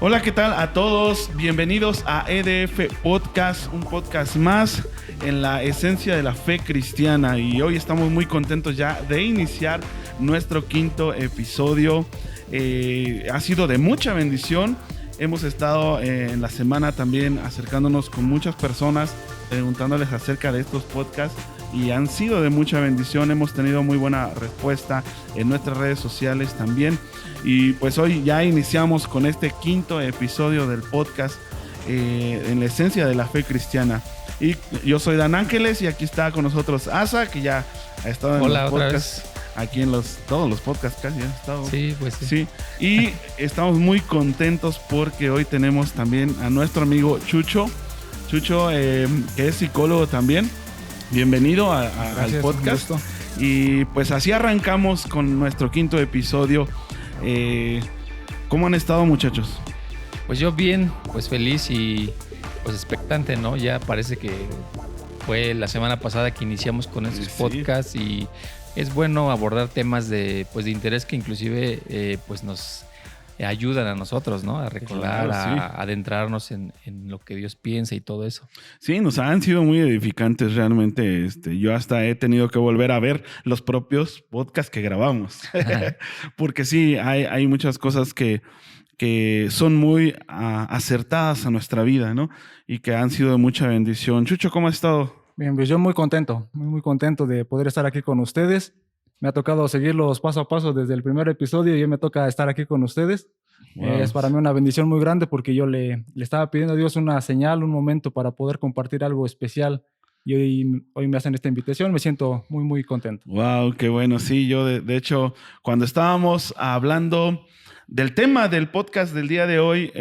Hola, ¿qué tal a todos? Bienvenidos a EDF Podcast, un podcast más en la esencia de la fe cristiana. Y hoy estamos muy contentos ya de iniciar nuestro quinto episodio. Ha sido de mucha bendición. Hemos estado en la semana también acercándonos con muchas personas, preguntándoles acerca de estos podcasts y han sido de mucha bendición. Hemos tenido muy buena respuesta en nuestras redes sociales también. Y pues hoy ya iniciamos con este quinto episodio del podcast en la esencia de la fe cristiana. Y yo soy Dan Ángeles y aquí está con nosotros Asa, que ya ha estado en los podcasts. Aquí en todos los podcasts casi ha estado. Sí, pues sí. Y estamos muy contentos porque hoy tenemos también a nuestro amigo Chucho. Chucho, que es psicólogo también. Bienvenido al podcast. Y pues así arrancamos con nuestro quinto episodio. ¿Cómo han estado, muchachos? Pues yo bien, pues feliz y pues expectante, ¿no? Ya parece que fue la semana pasada que iniciamos con estos podcasts y es bueno abordar temas de interés que inclusive pues nos ayudan a nosotros, ¿no? A recordar, a adentrarnos en lo que Dios piensa y todo eso. Sí, nos han sido muy edificantes realmente. Yo hasta he tenido que volver a ver los propios podcasts que grabamos. Porque sí, hay muchas cosas que son muy acertadas a nuestra vida, ¿no? Y que han sido de mucha bendición. Chucho, ¿cómo has estado? Bien, pues yo muy contento de poder estar aquí con ustedes. Me ha tocado seguirlos paso a paso desde el primer episodio y hoy me toca estar aquí con ustedes. Wow. Es para mí una bendición muy grande porque yo le estaba pidiendo a Dios una señal, un momento para poder compartir algo especial y hoy me hacen esta invitación. Me siento muy, muy contento. Wow, qué bueno. Sí, yo de hecho, cuando estábamos hablando del tema del podcast del día de hoy,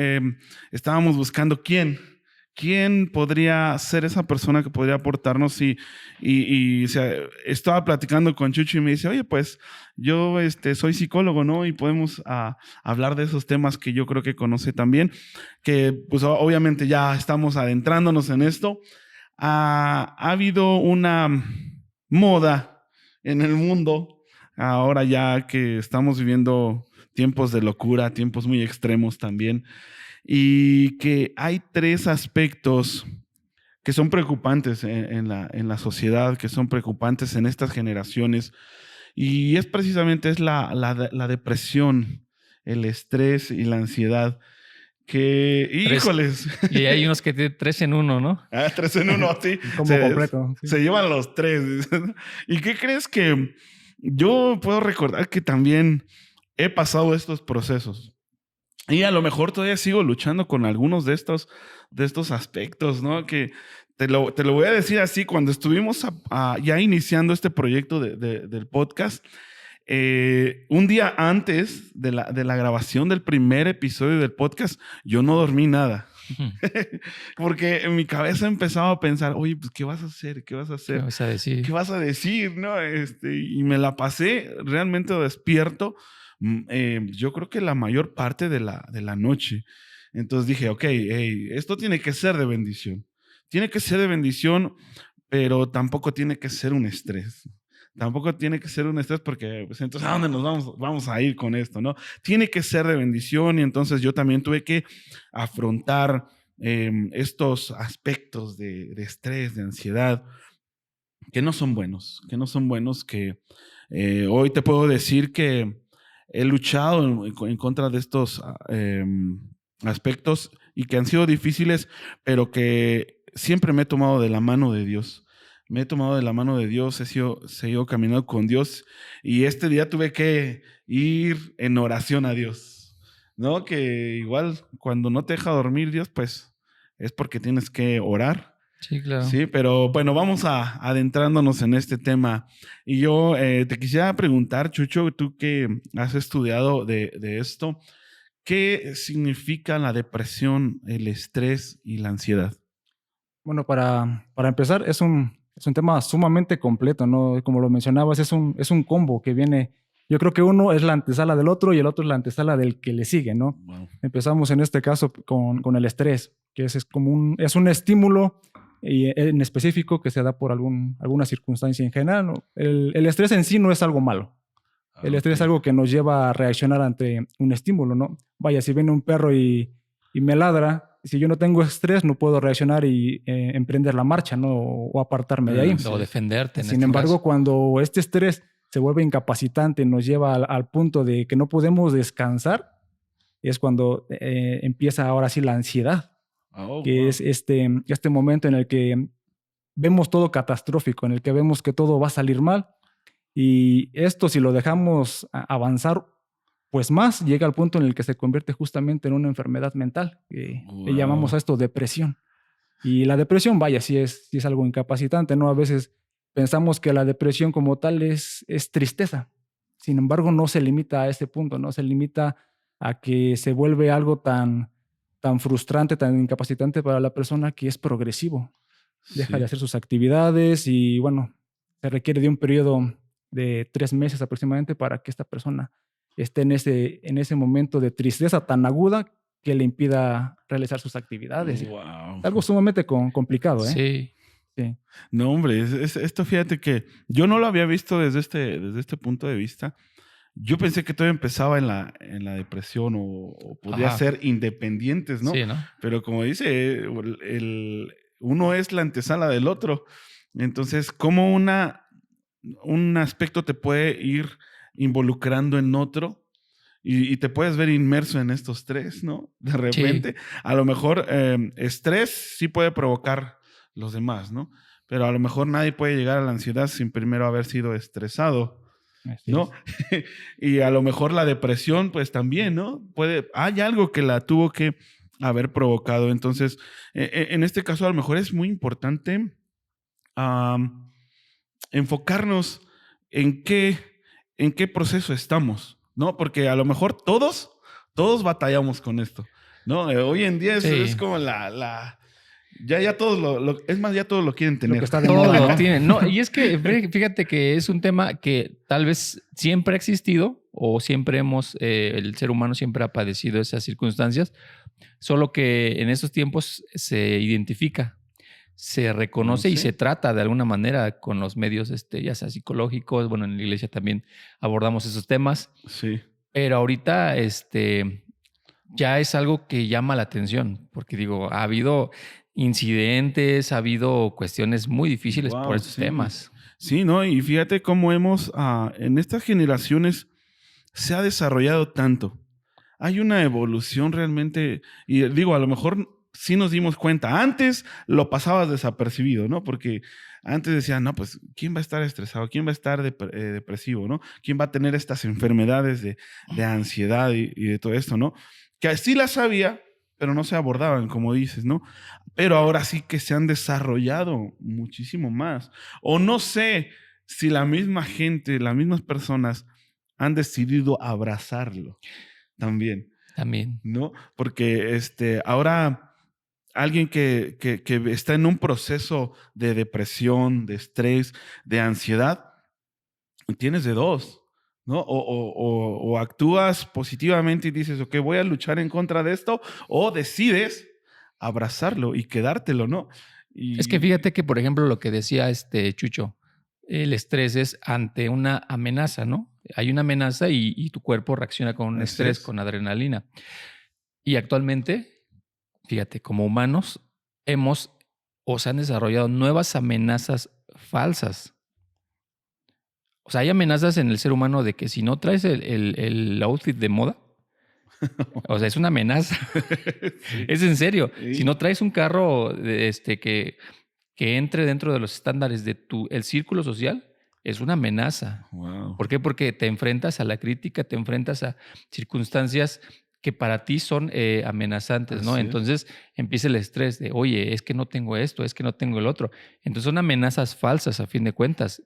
estábamos buscando ¿Quién podría ser esa persona que podría aportarnos? Y o sea, estaba platicando con Chucho y me dice, oye, pues yo soy psicólogo, ¿no? Y podemos hablar de esos temas que yo creo que conoce también, que pues obviamente ya estamos adentrándonos en esto. Ha habido una moda en el mundo, ahora ya que estamos viviendo tiempos de locura, tiempos muy extremos también, y que hay tres aspectos que son preocupantes en la sociedad, que son preocupantes en estas generaciones, y es precisamente la depresión, el estrés y la ansiedad. Que, híjoles. Y hay unos que tienen 3 en 1, ¿no? 3 en 1, sí. Como completo. Sí. Se llevan los 3. ¿Y qué crees que yo puedo recordar que también he pasado estos procesos? Y a lo mejor todavía sigo luchando con algunos de estos aspectos, ¿no? Que te lo voy a decir así, cuando estuvimos ya iniciando este proyecto del podcast, un día antes de la grabación del primer episodio del podcast, yo no dormí nada. Porque en mi cabeza empezaba a pensar, oye, pues, ¿qué vas a hacer? ¿Qué vas a hacer? ¿Qué vas a decir? ¿Qué vas a decir? ¿No? Y me la pasé realmente despierto. Yo creo que la mayor parte de la noche. Entonces dije, ok, esto tiene que ser de bendición. Tiene que ser de bendición, pero tampoco tiene que ser un estrés. Tampoco tiene que ser un estrés porque, pues, entonces, ¿a dónde nos vamos a ir con esto, no? Tiene que ser de bendición y entonces yo también tuve que afrontar estos aspectos de estrés, de ansiedad, que no son buenos, que hoy te puedo decir que he luchado en contra de estos aspectos y que han sido difíciles, pero que siempre me he tomado de la mano de Dios. Me he tomado de la mano de Dios, he seguido caminando con Dios y este día tuve que ir en oración a Dios, ¿no? Que igual cuando no te deja dormir Dios, pues es porque tienes que orar. Sí, claro. Sí, pero bueno, vamos adentrándonos en este tema. Y yo te quisiera preguntar, Chucho, tú que has estudiado de esto, ¿qué significa la depresión, el estrés y la ansiedad? Bueno, para empezar, es un tema sumamente completo, ¿no? Como lo mencionabas, es un combo que viene. Yo creo que uno es la antesala del otro y el otro es la antesala del que le sigue, ¿no? Wow. Empezamos en este caso con el estrés, que es un estímulo en específico que se da por alguna circunstancia en general, ¿no? El estrés en sí no es algo malo. El estrés es algo que nos lleva a reaccionar ante un estímulo, ¿no? Vaya, si viene un perro y y me ladra, si yo no tengo estrés, no puedo reaccionar y emprender la marcha, ¿no? O apartarme de ahí. O defenderte. Sin embargo, cuando este estrés se vuelve incapacitante, nos lleva al punto de que no podemos descansar, es cuando empieza ahora sí la ansiedad, que es este momento en el que vemos todo catastrófico, en el que vemos que todo va a salir mal. Y esto, si lo dejamos avanzar, pues más llega al punto en el que se convierte justamente en una enfermedad mental, que le llamamos a esto depresión. Y la depresión, vaya, sí es algo incapacitante, ¿no? A veces pensamos que la depresión como tal es tristeza. Sin embargo, no se limita a ese punto, no se limita a que se vuelve algo tan frustrante, tan incapacitante para la persona, que es progresivo. Deja de hacer sus actividades y, bueno, se requiere de un periodo de 3 meses aproximadamente para que esta persona esté en ese momento de tristeza tan aguda que le impida realizar sus actividades. Wow. Algo sumamente complicado, ¿eh? Sí. No, hombre, esto fíjate que yo no lo había visto desde este punto de vista. Yo pensé que todo empezaba en la depresión o podía ser independientes, ¿no? Sí, ¿no? Pero como dice, uno es la antesala del otro. Entonces, ¿cómo un aspecto te puede ir involucrando en otro y te puedes ver inmerso en estos tres, ¿no? De repente, a lo mejor estrés sí puede provocar los demás, ¿no? Pero a lo mejor nadie puede llegar a la ansiedad sin primero haber sido estresado, ¿no? Y a lo mejor la depresión, pues también, ¿no? Hay algo que la tuvo que haber provocado. Entonces, en este caso, a lo mejor es muy importante enfocarnos en qué proceso estamos, ¿no? Porque a lo mejor todos batallamos con esto, ¿no? Hoy en día es como ya todos es más, ya todos lo quieren tener. Lo que está de moda, Todos ¿no? lo tienen. No, y es que fíjate que es un tema que tal vez siempre ha existido o siempre el ser humano siempre ha padecido esas circunstancias, solo que en estos tiempos se identifica, se reconoce y se trata de alguna manera con los medios, ya sea psicológicos. Bueno, en la iglesia también abordamos esos temas. Sí. Pero ahorita, ya es algo que llama la atención, porque digo, ha habido incidentes, ha habido cuestiones muy difíciles por estos temas. Sí, ¿no? Y fíjate cómo en estas generaciones se ha desarrollado tanto. Hay una evolución realmente, y digo, a lo mejor sí nos dimos cuenta. Antes lo pasabas desapercibido, ¿no? Porque antes decían, no, pues, ¿quién va a estar estresado? ¿Quién va a estar depresivo, no? ¿Quién va a tener estas enfermedades de ansiedad y de todo esto, no? Que sí las había, pero no se abordaban, como dices, ¿no? Pero ahora sí que se han desarrollado muchísimo más. O no sé si la misma gente, las mismas personas han decidido abrazarlo también. También. ¿No? Porque ahora alguien que está en un proceso de depresión, de estrés, de ansiedad, tienes de dos, ¿no? O actúas positivamente y dices, ok, voy a luchar en contra de esto, o decides abrazarlo y quedártelo, ¿no? Es que fíjate que, por ejemplo, lo que decía Chucho, el estrés es ante una amenaza, ¿no? Hay una amenaza y tu cuerpo reacciona con un estrés, con adrenalina. Y actualmente, fíjate, como humanos, se han desarrollado nuevas amenazas falsas. O sea, hay amenazas en el ser humano de que si no traes el outfit de moda, o sea, es una amenaza. Sí. Es en serio. Sí. Si no traes un carro que entre dentro de los estándares de el círculo social, es una amenaza. Wow. ¿Por qué? Porque te enfrentas a la crítica, te enfrentas a circunstancias que para ti son amenazantes, ¿no? Entonces empieza el estrés de, oye, es que no tengo esto, es que no tengo el otro. Entonces son amenazas falsas a fin de cuentas,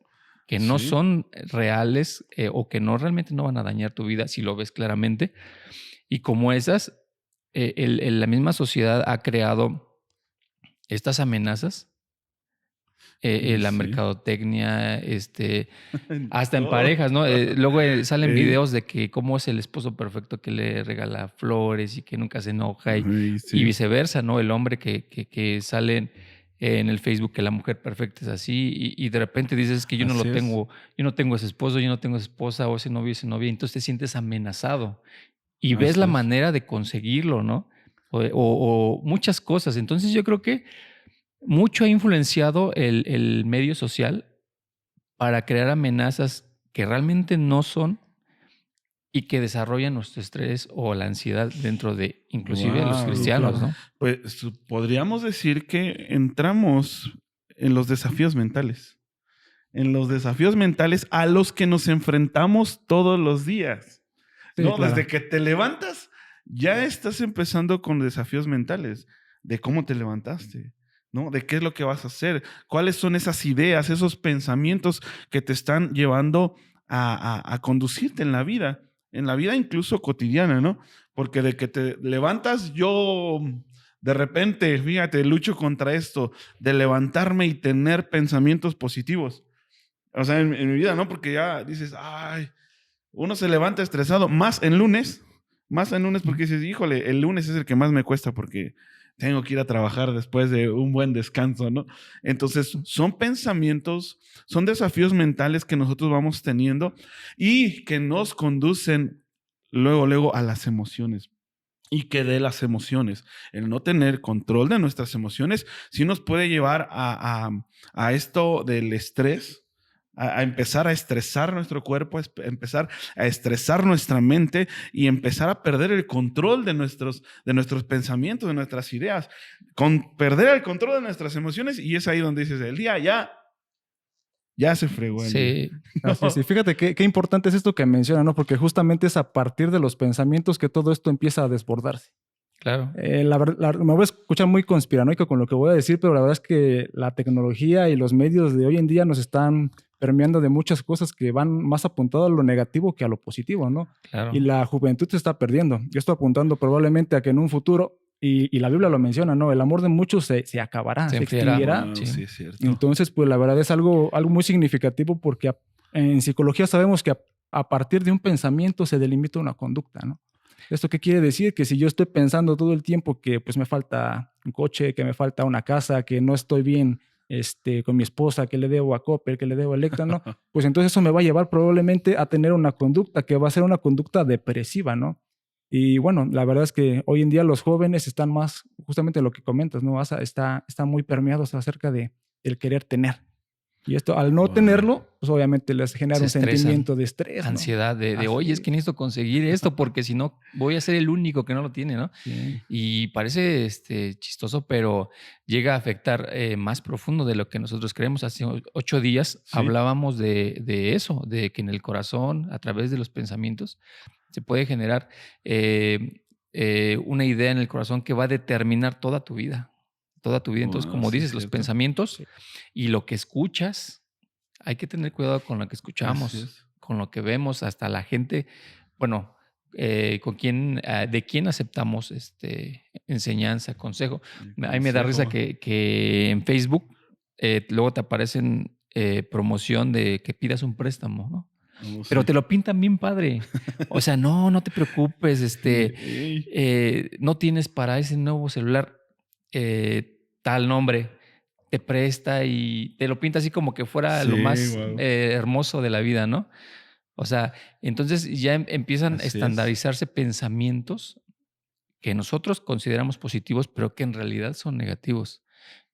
que no son reales o que realmente no van a dañar tu vida si lo ves claramente. Y como esas, la misma sociedad ha creado estas amenazas. La mercadotecnia, hasta en parejas, ¿no? Luego salen videos de que cómo es el esposo perfecto que le regala flores y que nunca se enoja y viceversa, ¿no? El hombre que sale en el Facebook que la mujer perfecta es así y de repente dices que yo no lo tengo, yo no tengo ese esposo, yo no tengo esa esposa o ese novio, esa novia, entonces te sientes amenazado y ves la manera de conseguirlo, ¿no? o muchas cosas. Entonces yo creo que mucho ha influenciado el medio social para crear amenazas que realmente no son y que desarrollan nuestro estrés o la ansiedad dentro de inclusive los Wow, cristianos, claro. ¿no? Pues podríamos decir que entramos en los desafíos mentales. En los desafíos mentales a los que nos enfrentamos todos los días. Sí, ¿No? claro. Desde que te levantas, ya estás empezando con desafíos mentales de cómo te levantaste, ¿no? De qué es lo que vas a hacer, cuáles son esas ideas, esos pensamientos que te están llevando a conducirte en la vida incluso cotidiana, ¿no? Porque de que te levantas, yo de repente, fíjate, lucho contra esto, de levantarme y tener pensamientos positivos. O sea, en mi vida, ¿no? Porque ya dices, ay, uno se levanta estresado, más en lunes porque dices, híjole, el lunes es el que más me cuesta porque tengo que ir a trabajar después de un buen descanso, ¿no? Entonces, son pensamientos, son desafíos mentales que nosotros vamos teniendo y que nos conducen luego a las emociones. Y que de las emociones, el no tener control de nuestras emociones, sí nos puede llevar a esto del estrés, a empezar a estresar nuestro cuerpo, a empezar a estresar nuestra mente y empezar a perder el control de nuestros pensamientos, de nuestras ideas, con perder el control de nuestras emociones. Y es ahí donde dices, el día ya se fregó el día. Sí, Así es. Y fíjate qué importante es esto que menciona, ¿no? Porque justamente es a partir de los pensamientos que todo esto empieza a desbordarse. claro. Me voy a escuchar muy conspiranoico con lo que voy a decir, pero la verdad es que la tecnología y los medios de hoy en día nos están permeando de muchas cosas que van más apuntado a lo negativo que a lo positivo, ¿no? Claro. Y la juventud se está perdiendo. Yo estoy apuntando probablemente a que en un futuro, y la Biblia lo menciona, ¿no? El amor de muchos se acabará, se enfriará. extinguirá. Wow, Sí. sí, es cierto. Entonces, pues la verdad es algo muy significativo porque en psicología sabemos que a partir de un pensamiento se delimita una conducta, ¿no? ¿Esto qué quiere decir? Que si yo estoy pensando todo el tiempo que pues me falta un coche, que me falta una casa, que no estoy bien con mi esposa, que le debo a Coppel, que le debo a Electra, ¿no? Pues entonces eso me va a llevar probablemente a tener una conducta que va a ser una conducta depresiva, ¿no? Y bueno, la verdad es que hoy en día los jóvenes están más, justamente lo que comentas, ¿no? Están muy permeados acerca de el querer tener. Y esto, al no Wow. tenerlo, pues obviamente les genera Se un estresan. sentimiento de estrés, ¿no? Ansiedad de Así oye, es es. que necesito conseguir esto porque si no voy a ser el único que no lo tiene, ¿no? Sí. Y parece chistoso, pero llega a afectar más profundo de lo que nosotros creemos. Hace 8 días Sí. hablábamos de eso, de que en el corazón, a través de los pensamientos, se puede generar una idea en el corazón que va a determinar toda tu vida. Toda tu vida. Entonces, Wow, como sí, dices, los cierto. pensamientos Sí. y lo que escuchas, hay que tener cuidado con lo que Así escuchamos, es. con lo que vemos, hasta la gente, bueno, con quién, de quién aceptamos enseñanza, consejo. El A mí me da risa consejo. que en Facebook luego te aparecen promoción de que pidas un préstamo, ¿no? Oh, Pero sí. te lo pintan bien padre. O sea, no te preocupes, Ey. no tienes para ese nuevo celular tal nombre. Te presta y te lo pinta así como que fuera lo Sí, más wow. hermoso de la vida, ¿no? O sea, entonces ya empiezan a Así es. estandarizarse pensamientos que nosotros consideramos positivos, pero que en realidad son negativos.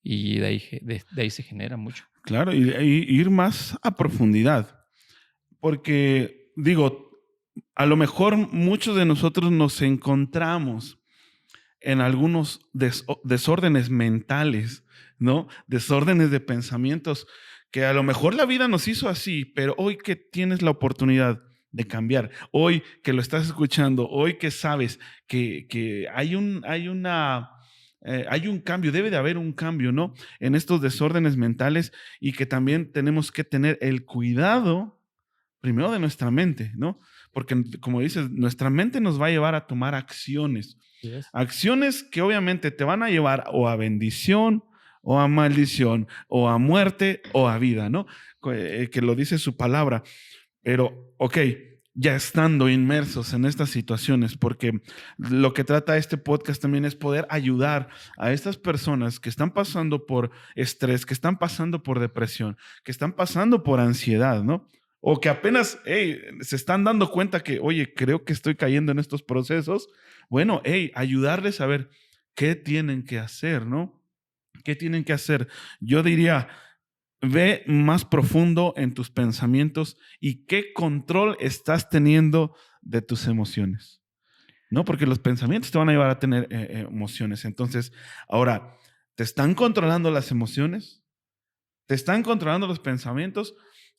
Y de ahí se genera mucho. Claro, y ir más a profundidad. Porque, digo, a lo mejor muchos de nosotros nos encontramos en algunos desórdenes mentales, ¿no? Desórdenes de pensamientos que a lo mejor la vida nos hizo así, pero hoy que tienes la oportunidad de cambiar, hoy que lo estás escuchando, hoy que sabes que hay un cambio, debe de haber un cambio, ¿no? En estos desórdenes mentales y que también tenemos que tener el cuidado primero de nuestra mente, ¿no? Porque, como dices, nuestra mente nos va a llevar a tomar acciones. Así es. Acciones que obviamente te van a llevar o a bendición, o a maldición, o a muerte, o a vida, ¿no? Que lo dice su palabra. Pero, ok, ya estando inmersos en estas situaciones, porque lo que trata este podcast también es poder ayudar a estas personas que están pasando por estrés, que están pasando por depresión, que están pasando por ansiedad, ¿no? O que apenas se están dando cuenta que, oye, creo que estoy cayendo en estos procesos. Bueno, ayudarles a ver, ¿qué tienen que hacer, no? ¿Qué tienen que hacer? Yo diría, ve más profundo en tus pensamientos y qué control estás teniendo de tus emociones, ¿no? Porque los pensamientos te van a llevar a tener emociones. Entonces, ahora, ¿te están controlando las emociones? ¿Te están controlando los pensamientos?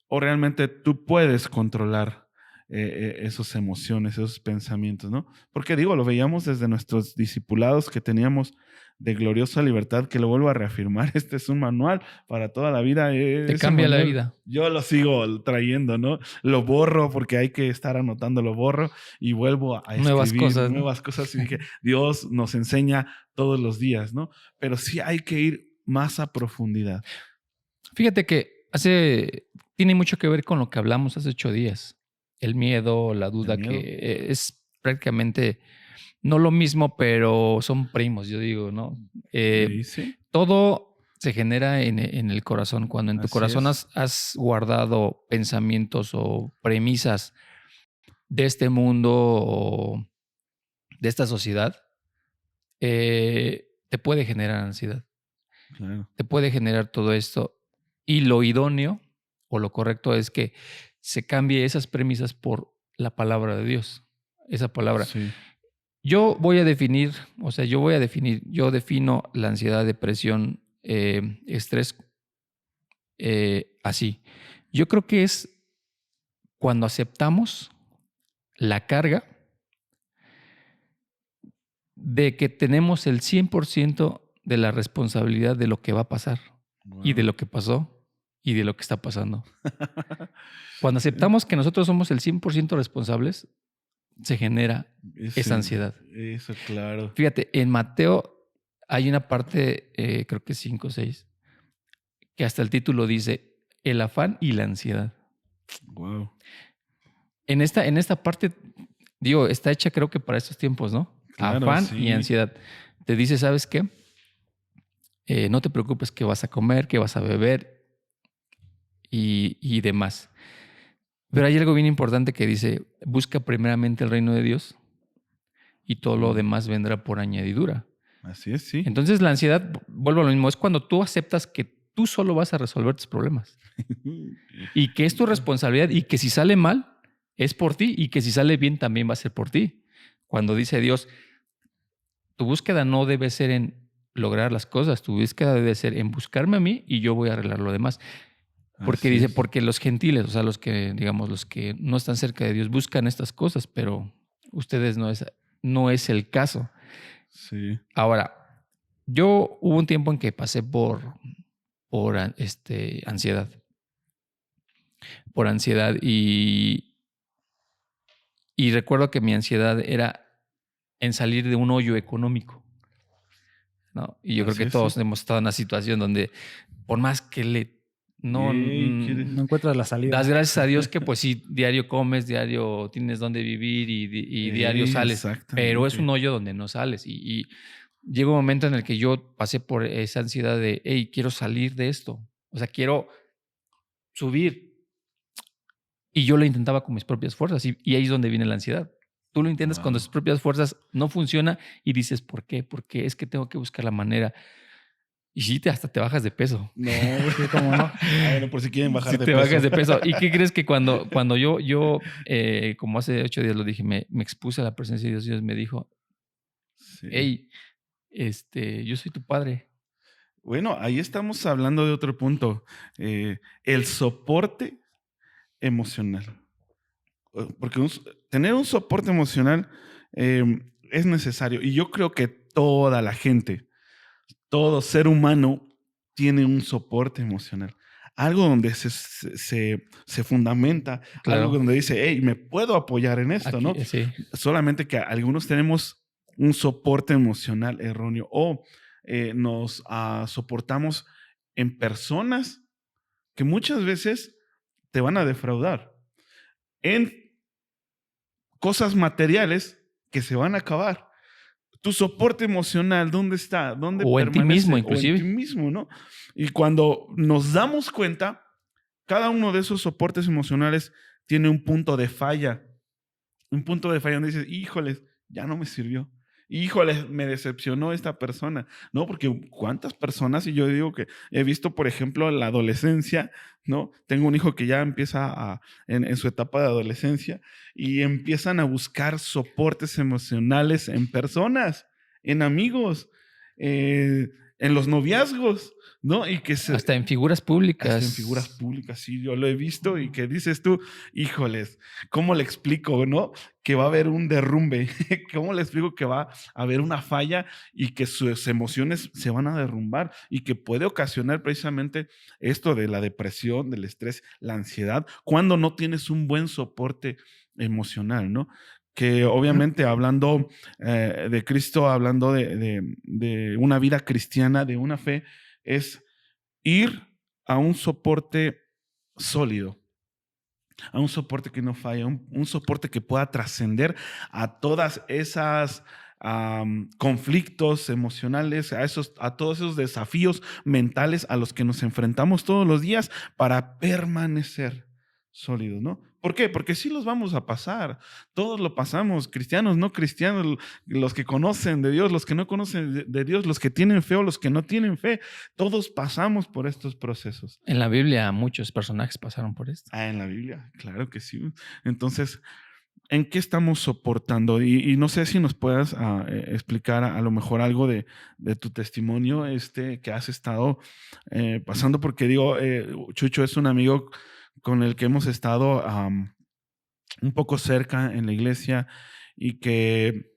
¿O realmente tú puedes controlar esas emociones, esos pensamientos, ¿no? Porque digo, lo veíamos desde nuestros discipulados que teníamos de Gloriosa Libertad, que lo vuelvo a reafirmar, este es un manual para toda la vida. Te cambia la vida. Yo lo sigo trayendo, ¿no? Lo borro porque hay que estar anotando, lo borro y vuelvo a escribir nuevas cosas. Y dije, Dios nos enseña todos los días, ¿no? Pero sí hay que ir más a profundidad. Fíjate que tiene mucho que ver con lo que hablamos hace 8 días. El miedo, la duda, que es prácticamente no lo mismo, pero son primos, yo digo, ¿no? ¿Sí? Todo se genera en el corazón. Cuando en tu corazón has guardado pensamientos o premisas de este mundo o de esta sociedad, te puede generar ansiedad. Claro. Te puede generar todo esto. Y lo idóneo o lo correcto es que se cambie esas premisas por la palabra de Dios. Esa palabra. Sí. Yo defino la ansiedad, depresión, estrés así. Yo creo que es cuando aceptamos la carga de que tenemos el 100% de la responsabilidad de lo que va a pasar. Wow. Y de lo que pasó y de lo que está pasando. Cuando aceptamos que nosotros somos el 100% responsables, se genera esa ansiedad. Eso, claro. Fíjate, en Mateo hay una parte, creo que 5 o 6, que hasta el título dice el afán y la ansiedad. Wow. En esta parte, digo, está hecha creo que para estos tiempos, ¿no? Claro, afán y ansiedad. Te dice, ¿sabes qué? No te preocupes qué vas a comer, qué vas a beber y demás. Pero hay algo bien importante que dice, busca primeramente el reino de Dios y todo lo demás vendrá por añadidura. Así es, sí. Entonces la ansiedad, vuelvo a lo mismo, es cuando tú aceptas que tú solo vas a resolver tus problemas y que es tu responsabilidad y que si sale mal es por ti y que si sale bien también va a ser por ti. Cuando dice Dios, tu búsqueda no debe ser en lograr las cosas, tu búsqueda debe ser en buscarme a mí y yo voy a arreglar lo demás. Porque dice, porque los gentiles, o sea, los que no están cerca de Dios, buscan estas cosas, pero ustedes no es el caso. Sí. Ahora, hubo un tiempo en que pasé por ansiedad. Por ansiedad y recuerdo que mi ansiedad era en salir de un hoyo económico, ¿no? Y yo creo que todos hemos estado en una situación donde por más que no encuentras la salida. Das gracias a Dios que pues sí, diario comes, diario tienes dónde vivir y diario sales. Pero es un hoyo donde no sales. Y llega un momento en el que yo pasé por esa ansiedad de, hey, quiero salir de esto. O sea, quiero subir. Y yo lo intentaba con mis propias fuerzas. Y ahí es donde viene la ansiedad. Tú lo intentas con tus propias fuerzas, no funciona y dices, ¿por qué? Porque es que tengo que buscar la manera. Y sí, hasta te bajas de peso. No, ¿cómo no? Bueno, por si quieren bajar de peso. Te bajas de peso. ¿Y qué crees que cuando yo como hace 8 días lo dije, me expuse a la presencia de Dios, Dios me dijo, hey, yo soy tu padre. Bueno, ahí estamos hablando de otro punto. El soporte emocional. Porque tener un soporte emocional es necesario. Y yo creo que toda la gente, todo ser humano tiene un soporte emocional. Algo donde se fundamenta, claro. Algo donde dice, hey, me puedo apoyar en esto, aquí, ¿no? Sí. Solamente que algunos tenemos un soporte emocional erróneo o nos soportamos en personas que muchas veces te van a defraudar, en cosas materiales que se van a acabar. Tu soporte emocional, ¿dónde está? ¿Dónde o permanece? En ti mismo, inclusive. O en ti mismo, ¿no? Y cuando nos damos cuenta, cada uno de esos soportes emocionales tiene un punto de falla. Un punto de falla donde dices, híjoles, ya no me sirvió. híjole, me decepcionó esta persona. No, porque cuántas personas, y yo digo que he visto, por ejemplo, en la adolescencia, ¿no? Tengo un hijo que ya empieza en su etapa de adolescencia y empiezan a buscar soportes emocionales en personas, en amigos, en los noviazgos, ¿no? Y que hasta en figuras públicas. hasta en figuras públicas, sí, yo lo he visto y que dices tú, híjoles, ¿cómo le explico, no? Que va a haber un derrumbe, ¿cómo le explico que va a haber una falla y que sus emociones se van a derrumbar y que puede ocasionar precisamente esto de la depresión, del estrés, la ansiedad, cuando no tienes un buen soporte emocional, ¿no? Que obviamente hablando de Cristo, hablando de una vida cristiana, de una fe, es ir a un soporte sólido, a un soporte que no falla, un soporte que pueda trascender a todas esas conflictos emocionales, a todos esos desafíos mentales a los que nos enfrentamos todos los días para permanecer sólidos, ¿no? ¿Por qué? Porque sí los vamos a pasar, todos lo pasamos, cristianos, no cristianos, los que conocen de Dios, los que no conocen de Dios, los que tienen fe o los que no tienen fe, todos pasamos por estos procesos. En la Biblia muchos personajes pasaron por esto. En la Biblia, claro que sí. Entonces, ¿en qué estamos soportando? Y no sé si nos puedas explicar a lo mejor algo de tu testimonio que has estado pasando, porque digo, Chucho es un amigo con el que hemos estado un poco cerca en la iglesia y que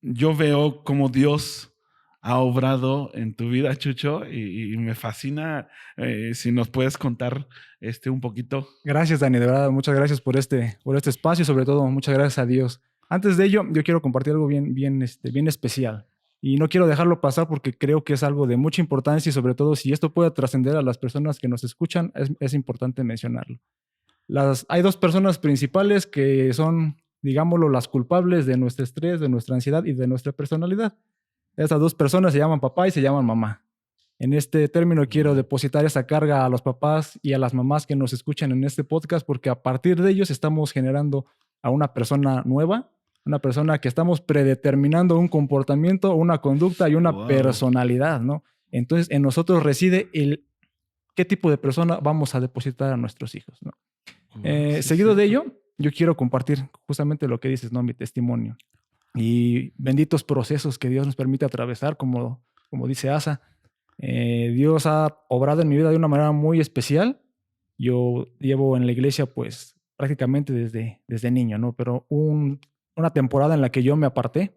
yo veo cómo Dios ha obrado en tu vida, Chucho, y me fascina si nos puedes contar un poquito. Gracias, Dani, de verdad, muchas gracias por este espacio y sobre todo muchas gracias a Dios. Antes de ello, yo quiero compartir algo bien especial y no quiero dejarlo pasar porque creo que es algo de mucha importancia y sobre todo si esto puede trascender a las personas que nos escuchan, es importante mencionarlo. Hay dos personas principales que son, digámoslo, las culpables de nuestro estrés, de nuestra ansiedad y de nuestra personalidad. Esas dos personas se llaman papá y se llaman mamá. En este término quiero depositar esa carga a los papás y a las mamás que nos escuchan en este podcast porque a partir de ellos estamos generando a una persona nueva, una persona que estamos predeterminando un comportamiento, una conducta y una personalidad, ¿no? Entonces, en nosotros reside qué tipo de persona vamos a depositar a nuestros hijos, ¿no? Seguido de ello, yo quiero compartir justamente lo que dices, ¿no? Mi testimonio. Y benditos procesos que Dios nos permite atravesar, como dice Asa. Dios ha obrado en mi vida de una manera muy especial. Yo llevo en la iglesia pues prácticamente desde niño, ¿no? Pero una temporada en la que yo me aparté,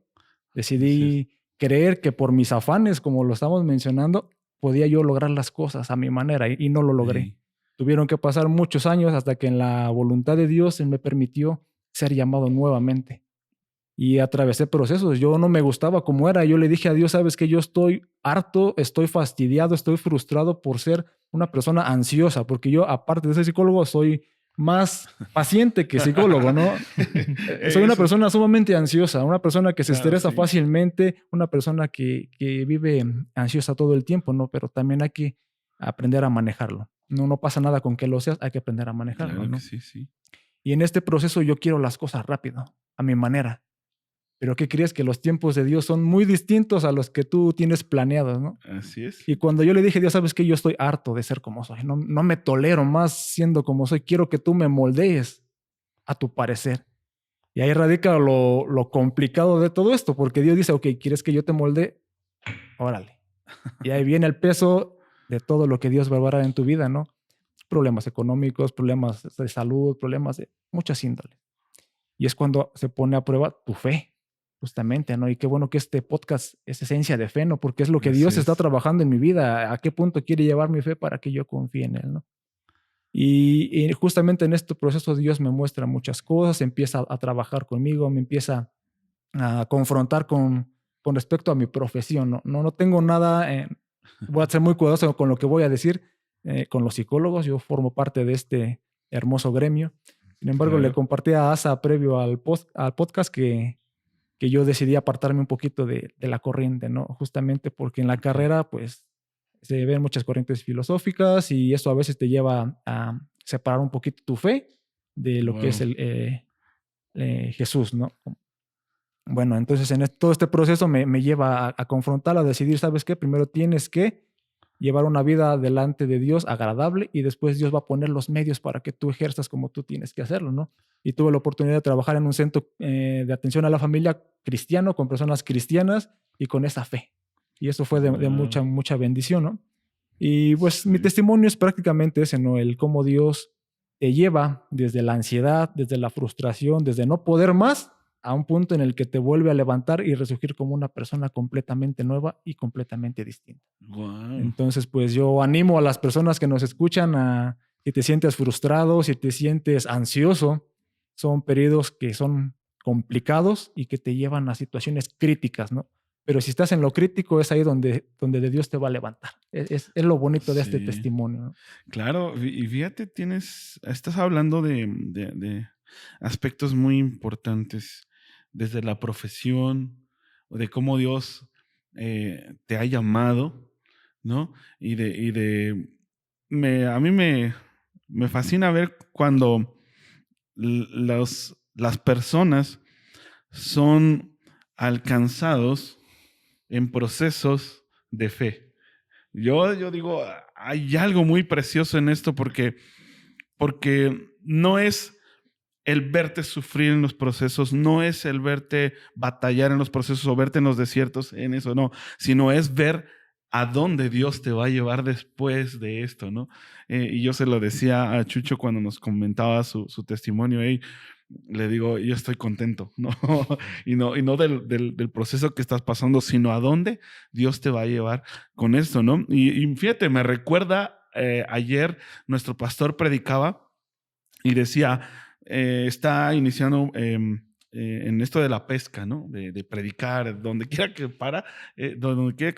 decidí creer que por mis afanes, como lo estamos mencionando, podía yo lograr las cosas a mi manera y no lo logré. Sí. Tuvieron que pasar muchos años hasta que en la voluntad de Dios Él me permitió ser llamado nuevamente. Y atravesé procesos. Yo no me gustaba como era. Yo le dije a Dios, sabes que yo estoy harto, estoy fastidiado, estoy frustrado por ser una persona ansiosa, porque yo, aparte de ser psicólogo, soy más paciente que psicólogo, ¿no? Soy una persona sumamente ansiosa, una persona que se estresa fácilmente, una persona que vive ansiosa todo el tiempo, ¿no? Pero también hay que aprender a manejarlo. No pasa nada con que lo seas, hay que aprender a manejarlo, claro, ¿no? Sí. Y en este proceso yo quiero las cosas rápido, a mi manera. Pero ¿qué crees? Que los tiempos de Dios son muy distintos a los que tú tienes planeados, ¿no? Así es. Y cuando yo le dije, Dios, ¿sabes qué? Yo estoy harto de ser como soy. No me tolero más siendo como soy. Quiero que tú me moldees a tu parecer. Y ahí radica lo complicado de todo esto, porque Dios dice, ok, ¿quieres que yo te moldee? Órale. Y ahí viene el peso de todo lo que Dios va a obrar en tu vida, ¿no? Problemas económicos, problemas de salud, problemas de muchas índoles. Y es cuando se pone a prueba tu fe. Justamente, ¿no? Y qué bueno que este podcast es esencia de fe, ¿no? Porque es lo que Dios está trabajando en mi vida. ¿A qué punto quiere llevar mi fe para que yo confíe en Él, ¿no? Y justamente en este proceso Dios me muestra muchas cosas, empieza a trabajar conmigo, me empieza a confrontar con respecto a mi profesión, ¿no? No tengo nada, voy a ser muy cuidadoso con lo que voy a decir, con los psicólogos, yo formo parte de este hermoso gremio. Sin embargo, le compartí a Asa previo al podcast que yo decidí apartarme un poquito de la corriente, ¿no? Justamente porque en la carrera, pues, se ven muchas corrientes filosóficas y eso a veces te lleva a separar un poquito tu fe de lo que es Jesús, ¿no? Bueno, entonces todo este proceso me lleva a confrontarlo, a decidir, ¿sabes qué? Primero tienes que llevar una vida delante de Dios agradable y después Dios va a poner los medios para que tú ejerzas como tú tienes que hacerlo, ¿no? Y tuve la oportunidad de trabajar en un centro de atención a la familia cristiano, con personas cristianas y con esa fe. Y eso fue de Wow. mucha bendición, ¿no? Y pues mi Sí, testimonio es prácticamente ese, ¿no? El cómo Dios te lleva desde la ansiedad, desde la frustración, desde no poder más, a un punto en el que te vuelve a levantar y resurgir como una persona completamente nueva y completamente distinta. wow. Entonces, pues yo animo a las personas que nos escuchan a, si te sientes frustrado, si te sientes ansioso, son periodos que son complicados y que te llevan a situaciones críticas, ¿no? Pero si estás en lo crítico, es ahí donde de Dios te va a levantar. Es lo bonito de este Sí, testimonio, ¿no? claro. Y fíjate, estás hablando de aspectos muy importantes, desde la profesión, o de cómo Dios te ha llamado, ¿no? A mí me fascina ver cuando las personas son alcanzados en procesos de fe. Yo digo, hay algo muy precioso en esto porque no es el verte sufrir en los procesos, no es el verte batallar en los procesos o verte en los desiertos en eso, no, sino es ver a dónde Dios te va a llevar después de esto, ¿no? Y yo se lo decía a Chucho cuando nos comentaba su testimonio, hey, le digo, yo estoy contento, ¿no? y no del proceso que estás pasando, sino a dónde Dios te va a llevar con esto, ¿no? Y fíjate, me recuerda, ayer nuestro pastor predicaba y decía, está iniciando en esto de la pesca, ¿no? De predicar, donde quiera que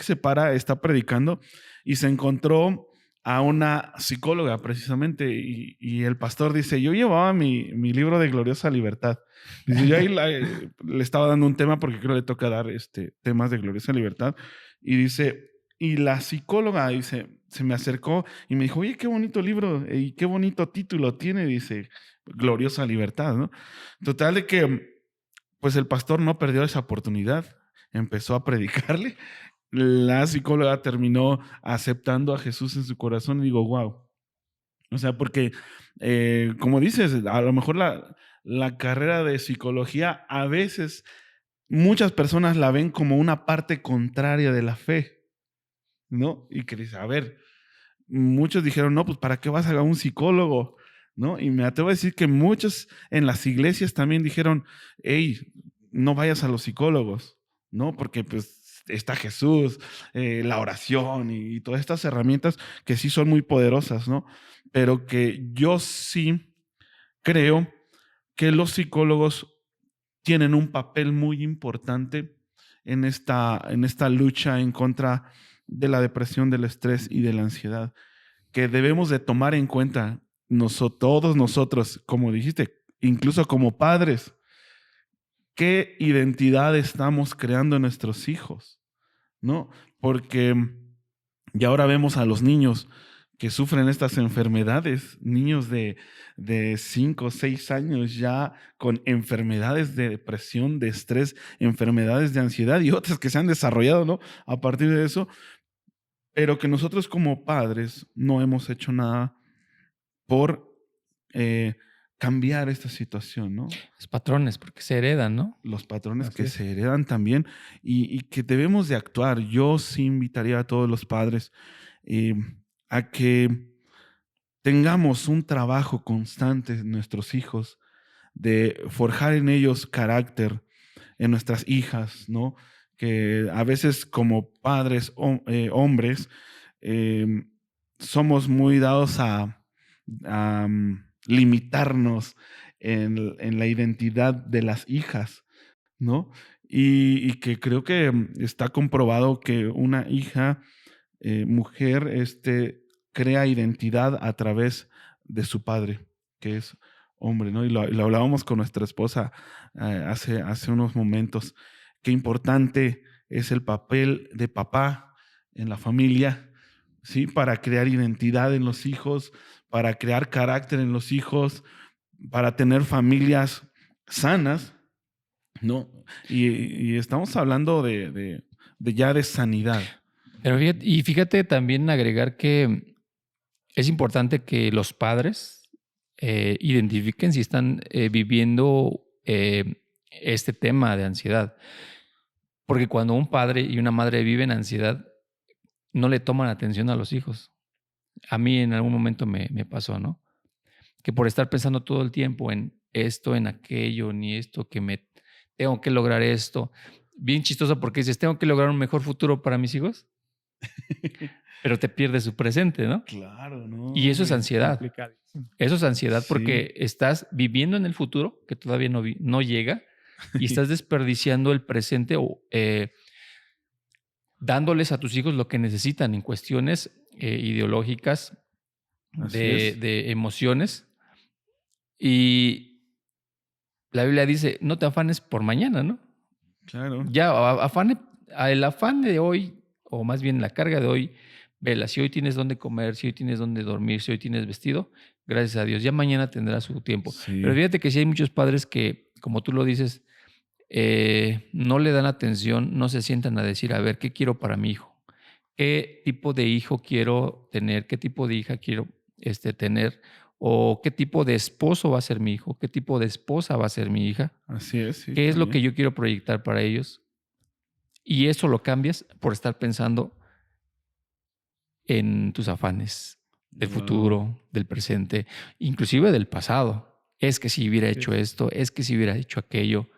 se para, está predicando y se encontró a una psicóloga precisamente y el pastor dice, yo llevaba mi libro de Gloriosa Libertad. Dice, yo ahí le estaba dando un tema porque creo que le toca dar temas de Gloriosa Libertad y dice, y la psicóloga dice, se me acercó y me dijo, oye, qué bonito libro y qué bonito título tiene, dice, Gloriosa Libertad, ¿no? Total de que, pues el pastor no perdió esa oportunidad, empezó a predicarle, la psicóloga terminó aceptando a Jesús en su corazón y digo, wow. O sea, porque, como dices, a lo mejor la carrera de psicología a veces muchas personas la ven como una parte contraria de la fe, ¿no? Y que dice, a ver, muchos dijeron, no, pues ¿para qué vas a un psicólogo? ¿No? Y me atrevo a decir que muchos en las iglesias también dijeron, hey, no vayas a los psicólogos, ¿no? Porque pues está Jesús, la oración y todas estas herramientas que sí son muy poderosas, ¿no? Pero que yo sí creo que los psicólogos tienen un papel muy importante en esta lucha en contra de la depresión, del estrés y de la ansiedad, que debemos de tomar en cuenta todos nosotros, como dijiste, incluso como padres, qué identidad estamos creando en nuestros hijos, ¿no? Porque y ahora vemos a los niños que sufren estas enfermedades, niños de 5 o 6 años ya con enfermedades de depresión, de estrés, enfermedades de ansiedad y otras que se han desarrollado, ¿no? A partir de eso, pero que nosotros como padres no hemos hecho nada por eh, cambiar esta situación, ¿no? Los patrones, porque se heredan, ¿no? Los patrones Así que es. se heredan también y que debemos de actuar. Yo sí invitaría a todos los padres eh, a que tengamos un trabajo constante en nuestros hijos, de forjar en ellos carácter, en nuestras hijas, ¿no? Que a veces como padres, hombres, eh, somos muy dados a limitarnos en la identidad de las hijas, ¿no? Y que creo que está comprobado que una hija, mujer, crea identidad a través de su padre, que es hombre, ¿no? Y lo hablábamos con nuestra esposa hace unos momentos. Qué importante es el papel de papá en la familia, ¿sí? Para crear identidad en los hijos, para crear carácter en los hijos, para tener familias sanas, No, y estamos hablando de ya de sanidad. Pero fíjate también agregar que es importante que los padres identifiquen si están viviendo este tema de ansiedad. Porque cuando un padre y una madre viven ansiedad, no le toman atención a los hijos. A mí en algún momento me pasó, ¿no? Que por estar pensando todo el tiempo en esto, en aquello, ni esto, que me tengo que lograr esto. Bien chistoso porque dices, tengo que lograr un mejor futuro para mis hijos, pero te pierdes su presente, ¿no? Claro, ¿no? Y eso es ansiedad. Eso es ansiedad Sí. porque estás viviendo en el futuro que todavía no llega y estás desperdiciando el presente o dándoles a tus hijos lo que necesitan en cuestiones ideológicas, de emociones. Y la Biblia dice, no te afanes por mañana, ¿no? Claro. Ya, el afán de hoy, o más bien la carga de hoy, vela, si hoy tienes dónde comer, si hoy tienes dónde dormir, si hoy tienes vestido, gracias a Dios, ya mañana tendrá su tiempo. Sí. Pero fíjate que sí hay muchos padres que, como tú lo dices, no le dan atención, no se sientan a decir, a ver, ¿qué quiero para mi hijo? ¿Qué tipo de hijo quiero tener? ¿Qué tipo de hija quiero tener? ¿O qué tipo de esposo va a ser mi hijo? ¿Qué tipo de esposa va a ser mi hija? Así es. Sí, ¿Qué es lo que yo quiero proyectar para ellos? Y eso lo cambias por estar pensando en tus afanes del futuro, del presente, inclusive del pasado. Es que si hubiera hecho esto, es que si hubiera hecho aquello.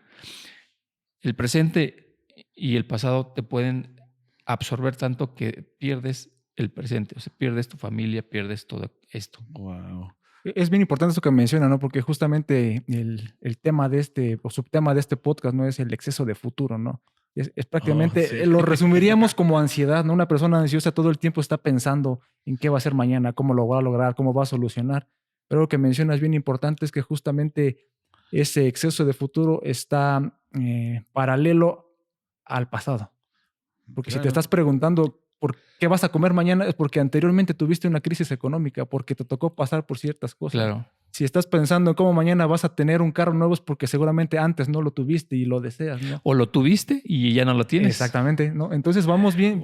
El presente y el pasado te pueden absorber tanto que pierdes el presente, o sea, pierdes tu familia, pierdes todo esto. Wow. Es bien importante eso que menciona, ¿no? Porque justamente el tema de o subtema de este podcast no es el exceso de futuro, ¿no? Es prácticamente, sí. lo resumiríamos como ansiedad, ¿no? Una persona ansiosa todo el tiempo está pensando en qué va a ser mañana, cómo lo va a lograr, cómo va a solucionar. Pero lo que mencionas bien importante es que justamente ese exceso de futuro está paralelo al pasado. Porque si te estás preguntando por qué vas a comer mañana es porque anteriormente tuviste una crisis económica, porque te tocó pasar por ciertas cosas. Claro. Si estás pensando en cómo mañana vas a tener un carro nuevo es porque seguramente antes no lo tuviste y lo deseas, ¿no? O lo tuviste y ya no lo tienes. Exactamente, ¿no? Entonces vamos bien,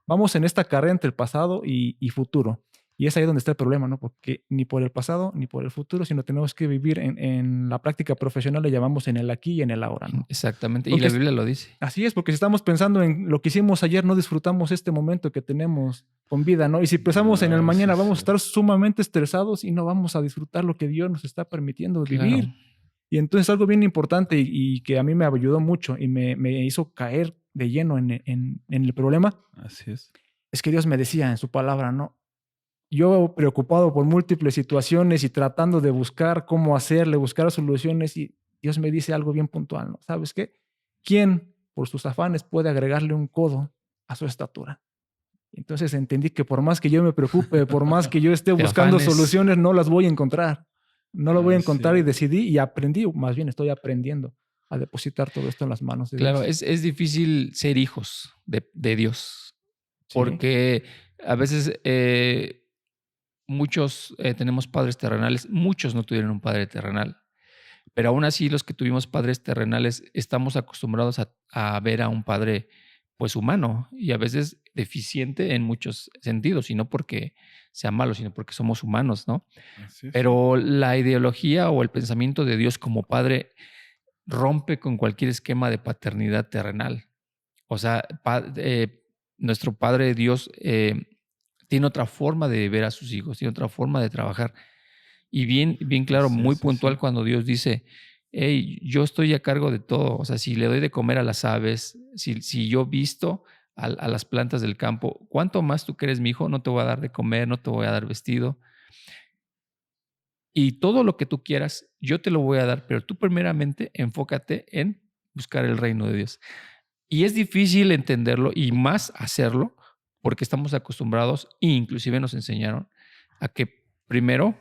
vamos en esta carrera entre el pasado y futuro. Y es ahí donde está el problema, ¿no? Porque ni por el pasado ni por el futuro, sino tenemos que vivir en la práctica profesional, le llamamos en el aquí y en el ahora, ¿no? Exactamente. Porque y la Biblia lo dice. Así es, porque si estamos pensando en lo que hicimos ayer, no disfrutamos este momento que tenemos con vida, ¿no? Y si pensamos en el mañana, vamos a estar sumamente estresados y no vamos a disfrutar lo que Dios nos está permitiendo vivir. Claro. Y entonces algo bien importante y que a mí me ayudó mucho y me hizo caer de lleno en el problema. Así es. Es que Dios me decía en su palabra, ¿no? Yo preocupado por múltiples situaciones y tratando de buscar cómo hacerle, buscar soluciones, y Dios me dice algo bien puntual, ¿no? ¿Sabes qué? ¿Quién por sus afanes puede agregarle un codo a su estatura? Entonces entendí que por más que yo me preocupe, por más que yo esté buscando soluciones, no las voy a encontrar. No lo voy a encontrar y decidí y aprendí, más bien estoy aprendiendo a depositar todo esto en las manos de Dios. Claro, es difícil ser hijos de Dios, porque a veces muchos tenemos padres terrenales, muchos no tuvieron un padre terrenal, pero aún así los que tuvimos padres terrenales estamos acostumbrados a ver a un padre pues humano y a veces deficiente en muchos sentidos, y no porque sea malo, sino porque somos humanos, ¿no? Pero la ideología o el pensamiento de Dios como padre rompe con cualquier esquema de paternidad terrenal. O sea, nuestro Padre Dios tiene otra forma de ver a sus hijos, tiene otra forma de trabajar. Y bien claro, muy puntual cuando Dios dice, hey, yo estoy a cargo de todo. O sea, si le doy de comer a las aves, si yo visto a las plantas del campo, ¿cuánto más tú que eres mi hijo? No te voy a dar de comer, no te voy a dar vestido. Y todo lo que tú quieras, yo te lo voy a dar, pero tú primeramente enfócate en buscar el reino de Dios. Y es difícil entenderlo y más hacerlo porque estamos acostumbrados, e inclusive nos enseñaron, a que primero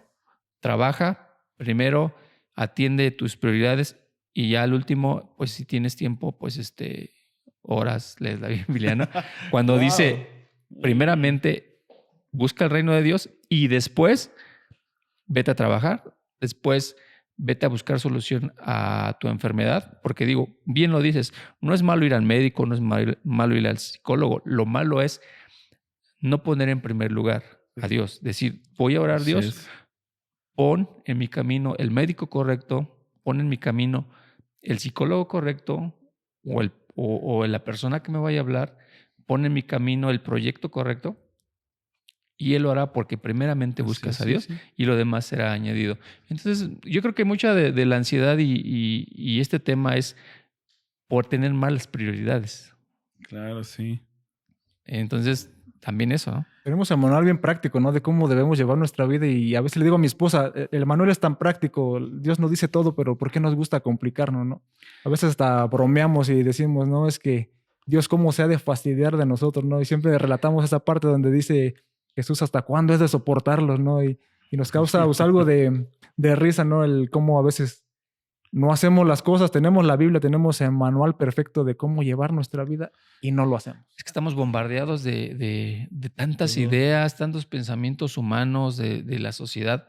trabaja, primero atiende tus prioridades y ya al último, pues si tienes tiempo, pues horas lees la Biblia, ¿no? Cuando dice, primeramente busca el reino de Dios y después vete a trabajar, después vete a buscar solución a tu enfermedad, porque digo, bien lo dices, no es malo ir al médico, no es malo ir al psicólogo, lo malo es no poner en primer lugar a Dios, decir, voy a orar, Así Dios, es. pon en mi camino el médico correcto, pon en mi camino el psicólogo correcto o la persona que me vaya a hablar, pon en mi camino el proyecto correcto y Él lo hará porque primeramente Así buscas es, a sí, Dios sí. y lo demás será añadido. Entonces, yo creo que mucha de la ansiedad y este tema es por tener malas prioridades. Claro, sí. Entonces, también eso, ¿no? Tenemos el manual bien práctico, ¿no? De cómo debemos llevar nuestra vida y a veces le digo a mi esposa, el manual es tan práctico, Dios nos dice todo, pero ¿por qué nos gusta complicarnos, no? A veces hasta bromeamos y decimos, no, es que Dios cómo se ha de fastidiar de nosotros, ¿no? Y siempre relatamos esa parte donde dice Jesús, ¿hasta cuándo es de soportarlos, no? Y nos causa pues, algo de risa, ¿no? El cómo a veces no hacemos las cosas, tenemos la Biblia, tenemos el manual perfecto de cómo llevar nuestra vida y no lo hacemos. Es que estamos bombardeados de tantas Todo. ideas, tantos pensamientos humanos de la sociedad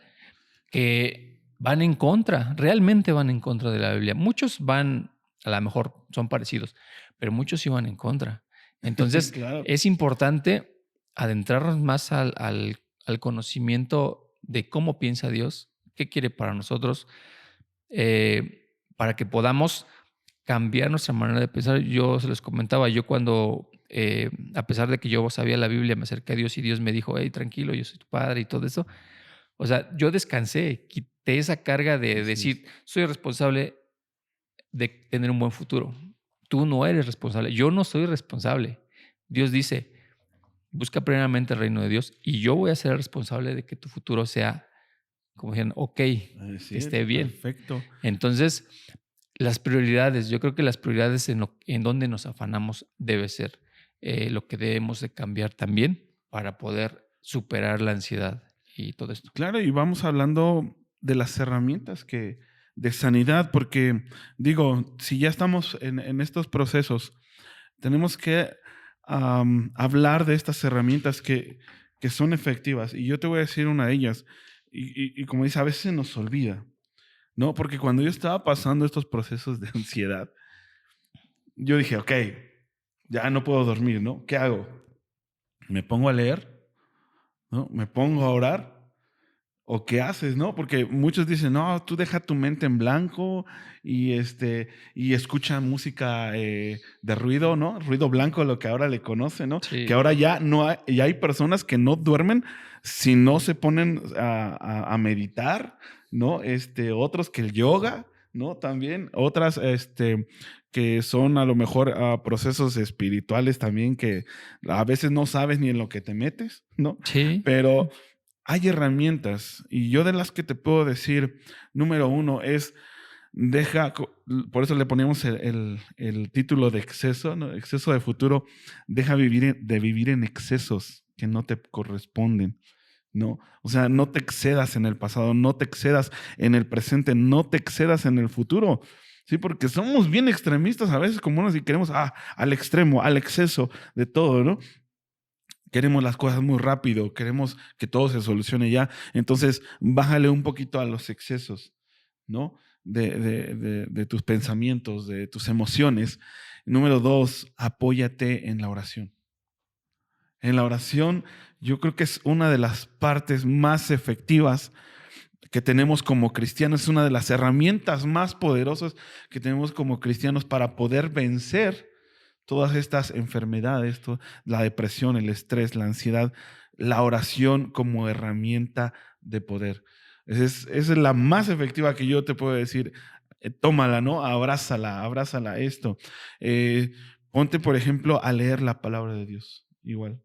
que van en contra, realmente van en contra de la Biblia. Muchos van, a lo mejor son parecidos, pero muchos sí van en contra. Entonces, Claro. es importante adentrarnos más al conocimiento de cómo piensa Dios, qué quiere para nosotros, para que podamos cambiar nuestra manera de pensar. Yo se los comentaba, yo cuando, a pesar de que yo sabía la Biblia, me acerqué a Dios y Dios me dijo, hey, tranquilo, yo soy tu padre y todo eso. O sea, yo descansé, quité esa carga de decir, soy responsable de tener un buen futuro. Tú no eres responsable, yo no soy responsable. Dios dice, busca primeramente el reino de Dios y yo voy a ser el responsable de que tu futuro sea, como dijeron, ok, que esté bien. Perfecto. Entonces, las prioridades, yo creo que las prioridades en donde nos afanamos debe ser lo que debemos de cambiar también para poder superar la ansiedad y todo esto. Claro, y vamos hablando de las herramientas de sanidad, porque digo, si ya estamos en estos procesos, tenemos que hablar de estas herramientas que son efectivas. Y yo te voy a decir una de ellas, y como dice, a veces se nos olvida, ¿no? Porque cuando yo estaba pasando estos procesos de ansiedad, yo dije, ok, ya no puedo dormir, ¿no? ¿Qué hago? ¿Me pongo a leer? ¿No? ¿Me pongo a orar? ¿O qué haces, no? Porque muchos dicen, no, tú deja tu mente en blanco y escucha música de ruido, ¿no? Ruido blanco, lo que ahora le conocen, ¿no? Sí. Que ahora ya no hay, ya hay personas que no duermen si no se ponen a meditar, ¿no? Otros que el yoga, ¿no? También otras, que son a lo mejor procesos espirituales también que a veces no sabes ni en lo que te metes, ¿no? Sí. Pero hay herramientas y yo de las que te puedo decir, número uno es, por eso le poníamos el título de exceso, ¿no? Exceso de futuro, deja de vivir en excesos que no te corresponden, ¿no? O sea, no te excedas en el pasado, no te excedas en el presente, no te excedas en el futuro, ¿sí? Porque somos bien extremistas a veces como unos y queremos al extremo, al exceso de todo, ¿no? Queremos las cosas muy rápido, queremos que todo se solucione ya. Entonces, bájale un poquito a los excesos, ¿no? De tus pensamientos, de tus emociones. Número dos, apóyate en la oración. En la oración, yo creo que es una de las partes más efectivas que tenemos como cristianos, es una de las herramientas más poderosas que tenemos como cristianos para poder vencer todas estas enfermedades, la depresión, el estrés, la ansiedad, la oración como herramienta de poder. Esa es la más efectiva que yo te puedo decir. Tómala, ¿no? Abrázala esto. Ponte, por ejemplo, a leer la palabra de Dios. Igual.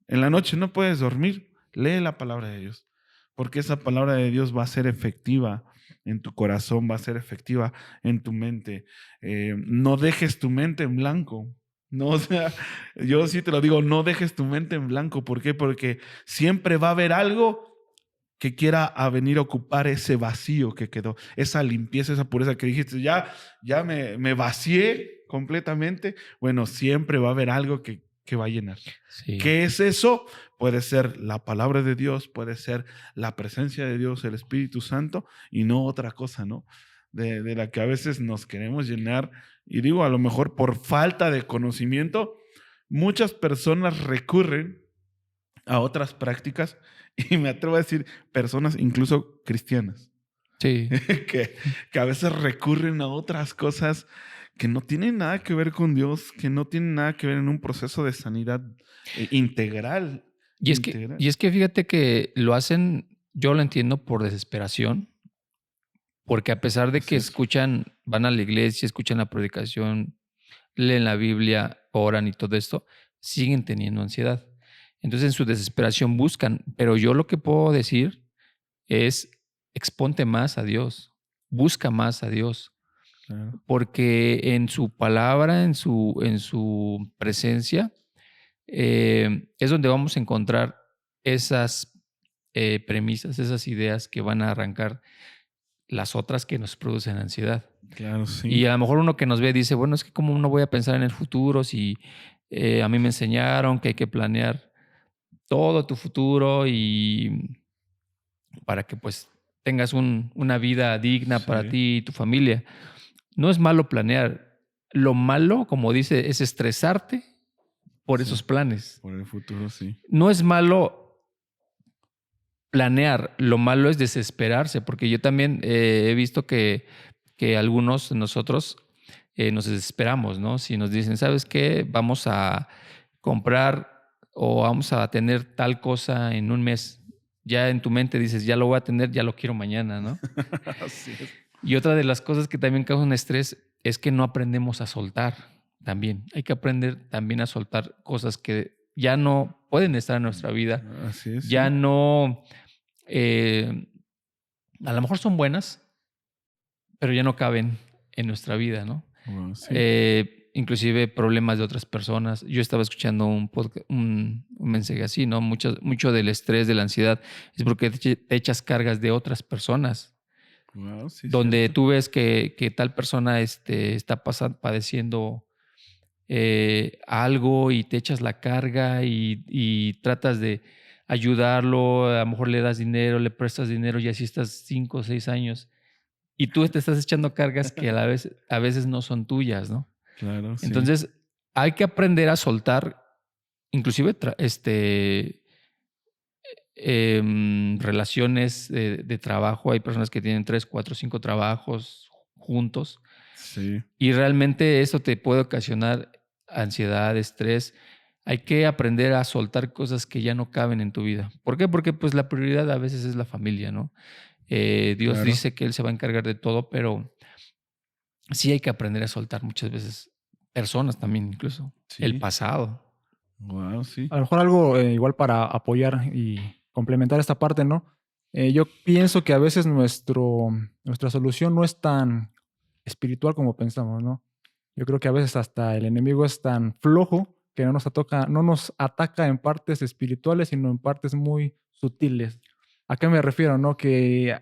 En la noche no puedes dormir, lee la palabra de Dios. Porque esa palabra de Dios va a ser efectiva en tu corazón, va a ser efectiva en tu mente. No dejes tu mente en blanco. No, o sea, yo sí te lo digo, no dejes tu mente en blanco. ¿Por qué? Porque siempre va a haber algo que quiera a venir a ocupar ese vacío que quedó, esa limpieza, esa pureza que dijiste, ya me vacié completamente. Bueno, siempre va a haber algo que que va a llenar. Sí. ¿Qué es eso? Puede ser la palabra de Dios, puede ser la presencia de Dios, el Espíritu Santo, y no otra cosa, ¿no? De la que a veces nos queremos llenar. Y digo, a lo mejor por falta de conocimiento, muchas personas recurren a otras prácticas, y me atrevo a decir, personas incluso cristianas, Sí. que a veces recurren a otras cosas que no tienen nada que ver con Dios, que no tienen nada que ver en un proceso de sanidad integral. Y es que fíjate que lo hacen, yo lo entiendo por desesperación, porque a pesar de que escuchan, van a la iglesia, escuchan la predicación, leen la Biblia, oran y todo esto, siguen teniendo ansiedad. Entonces en su desesperación buscan, pero yo lo que puedo decir es exponte más a Dios, busca más a Dios, Claro. porque en su palabra, en su presencia, es donde vamos a encontrar esas premisas, esas ideas que van a arrancar las otras que nos producen ansiedad. Claro, sí. Y a lo mejor uno que nos ve dice, bueno, es que cómo no voy a pensar en el futuro si a mí me enseñaron que hay que planear todo tu futuro y para que pues tengas una vida digna para ti y tu familia. No es malo planear. Lo malo, como dice, es estresarte por esos planes. Por el futuro, sí. No es malo planear, lo malo es desesperarse, porque yo también he visto que algunos de nosotros nos desesperamos, ¿no? Si nos dicen, ¿sabes qué? Vamos a comprar o vamos a tener tal cosa en un mes. Ya en tu mente dices, ya lo voy a tener, ya lo quiero mañana, ¿no? Así es. Y otra de las cosas que también causan estrés es que no aprendemos a soltar también. Hay que aprender también a soltar cosas que ya no pueden estar en nuestra vida. Así es. Ya sí. no, a lo mejor son buenas, pero ya no caben en nuestra vida, ¿no? Bueno, sí. Inclusive problemas de otras personas. Yo estaba escuchando un mensaje así, ¿no? Mucho del estrés, de la ansiedad, es porque te echas cargas de otras personas. Wow, sí, Donde cierto. tú ves que tal persona está padeciendo algo y te echas la carga y tratas de ayudarlo, a lo mejor le das dinero, le prestas dinero y así estás 5 o 6 años. Y tú te estás echando cargas que a veces no son tuyas, ¿no? Claro, sí. Entonces, hay que aprender a soltar, inclusive relaciones de trabajo. Hay personas que tienen 3, 4, 5 trabajos juntos Sí. y realmente eso te puede ocasionar ansiedad, estrés. Hay que aprender a soltar cosas que ya no caben en tu vida. ¿Por qué? Porque pues la prioridad a veces es la familia, ¿no? Dios Claro. dice que Él se va a encargar de todo, pero sí hay que aprender a soltar muchas veces personas también, incluso Sí. el pasado. Wow, sí. A lo mejor algo igual para apoyar y complementar esta parte, ¿no? Yo pienso que a veces nuestra solución no es tan espiritual como pensamos, ¿no? Yo creo que a veces hasta el enemigo es tan flojo que no nos ataca en partes espirituales, sino en partes muy sutiles. ¿A qué me refiero, no? Que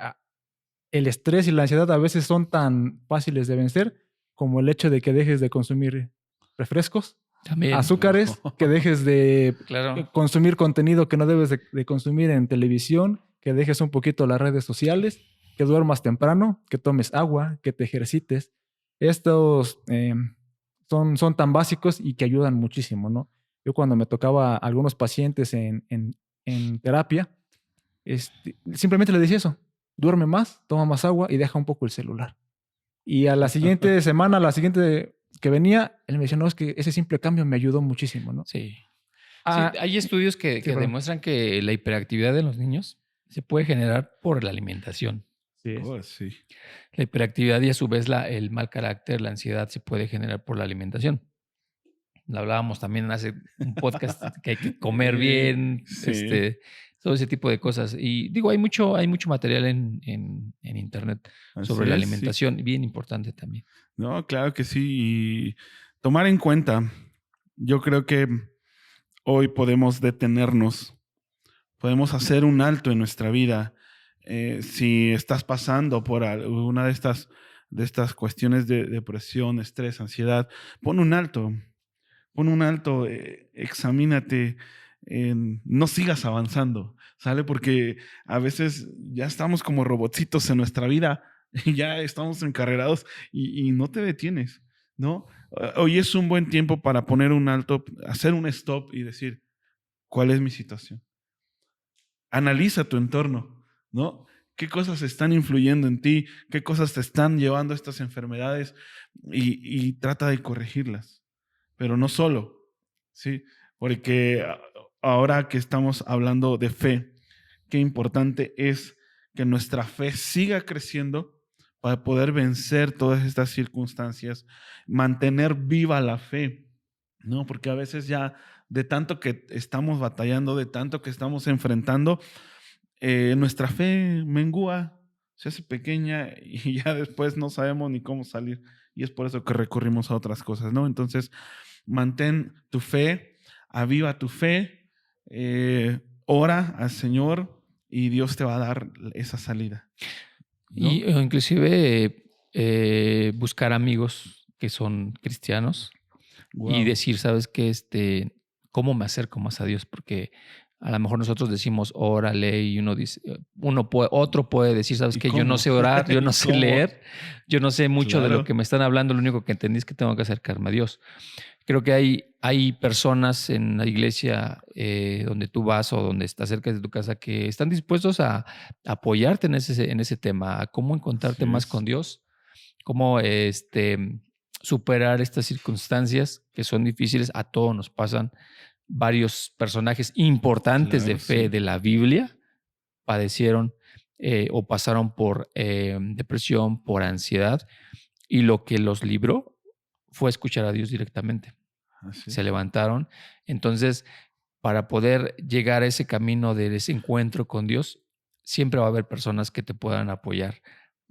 el estrés y la ansiedad a veces son tan fáciles de vencer como el hecho de que dejes de consumir refrescos, También. azúcares, que dejes de Claro. consumir contenido que no debes de consumir en televisión, que dejes un poquito las redes sociales, que duermas temprano, que tomes agua, que te ejercites. Estos son tan básicos y que ayudan muchísimo, ¿no? Yo cuando me tocaba a algunos pacientes en terapia, simplemente le decía eso: duerme más, toma más agua y deja un poco el celular. Y a la siguiente semana, a la siguiente que venía, él me decía, no, es que ese simple cambio me ayudó muchísimo, ¿no? Sí. Ah, Sí, hay estudios que perdón. demuestran que la hiperactividad de los niños se puede generar por la alimentación. Sí, Oh, sí. La hiperactividad y a su vez el mal carácter, la ansiedad se puede generar por la alimentación. Lo hablábamos también hace un podcast que hay que comer bien, Sí. todo ese tipo de cosas. Y digo, hay mucho material en internet sobre Así la es, sí. alimentación, bien importante también. No, claro que sí. Y tomar en cuenta, yo creo que hoy podemos detenernos, podemos hacer un alto en nuestra vida. Si estás pasando por alguna de estas cuestiones de depresión, estrés, ansiedad, pon un alto. pon un alto, examínate, no sigas avanzando, ¿sale? Porque a veces ya estamos como robotcitos en nuestra vida y ya estamos encarrerados y no te detienes, ¿no? Hoy es un buen tiempo para poner un alto, hacer un stop y decir, ¿cuál es mi situación? Analiza tu entorno, ¿no? ¿Qué cosas están influyendo en ti? ¿Qué cosas te están llevando a estas enfermedades? Y trata de corregirlas. Pero no solo, ¿sí? Porque ahora que estamos hablando de fe, qué importante es que nuestra fe siga creciendo para poder vencer todas estas circunstancias, mantener viva la fe, ¿no? Porque a veces ya de tanto que estamos batallando, de tanto que estamos enfrentando, nuestra fe mengua, se hace pequeña y ya después no sabemos ni cómo salir. Y es por eso que recurrimos a otras cosas, ¿no? Entonces, mantén tu fe, aviva tu fe, ora al Señor y Dios te va a dar esa salida, ¿no? Y o inclusive buscar amigos que son cristianos y Wow. decir, ¿sabes qué? ¿Cómo me acerco más a Dios? Porque a lo mejor nosotros decimos, órale, y uno dice, otro puede decir, ¿sabes ¿Y qué? Yo no cómo? sé orar, yo no ¿Y sé cómo? leer, yo no sé mucho de lo Claro. que me están hablando, lo único que entendí es que tengo que acercarme a Dios. Creo que hay personas en la iglesia donde tú vas o donde estás cerca de tu casa que están dispuestos a apoyarte en ese tema, a cómo encontrarte Así más es. con Dios, cómo superar estas circunstancias que son difíciles. A todos nos pasan. Varios personajes importantes de Claro, fe sí. de la Biblia padecieron o pasaron por depresión, por ansiedad, y lo que los libró fue escuchar a Dios directamente. Así Se es. levantaron. Entonces, para poder llegar a ese camino de ese encuentro con Dios, siempre va a haber personas que te puedan apoyar